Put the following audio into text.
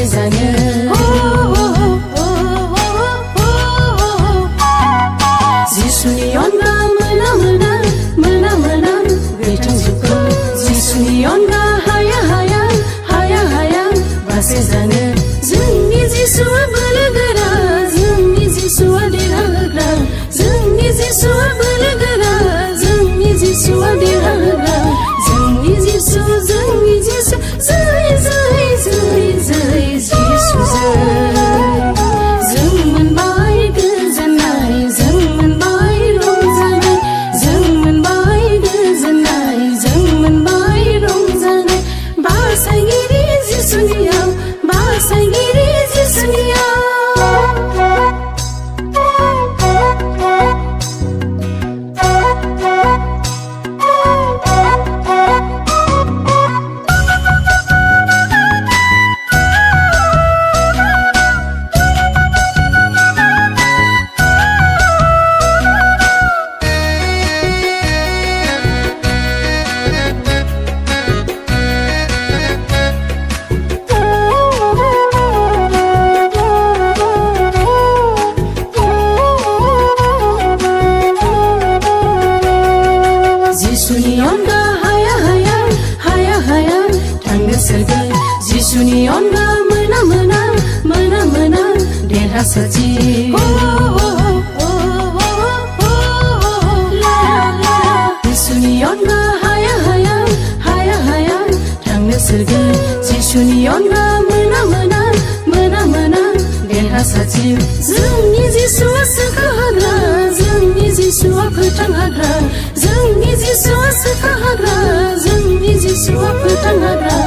बासे जानो जिसुनि अनगा मोना मोना मोना मोना गैथांजोबगौ जिसुनि अनगा हाया हाया हाया हाया बासे जानो जोंनि जिसुआ बोलोगोरा जोंनि जिसुआ देरहाग्रा जोंनि जिसुआ बोलोगोरा जोंनि जिसुआ देरहाग्रा जोंनि जिसु जय जय जय जय जिसु जय जों मोनबाय गोजोननाय जों मोनबाय रंजानाय जों मोनबाय गोजोननाय जों मोनबाय रंजानाय बासायगिरि जिसुनियाव बासायगिरि जिसुनियाव जिसुनि अनगा हाया हाया हाया हाया थांनो सोरगोन जिसुनि अनगा मोना मोना मोना मोना देरहासारथि जिसुनि अनगा हाया हाया हाया हाया थांनो सोरगोन जिसुनि अनगा मोना मोना मोना मोना देरहासारथि जोंनि जिसुआ सोखाहाग्रा जोंनि जिसुआ फोथांहाग्रा जोंनि जिसुआ सोखाहाग्रा जोंनि जिसुआ फोथांहाग्रा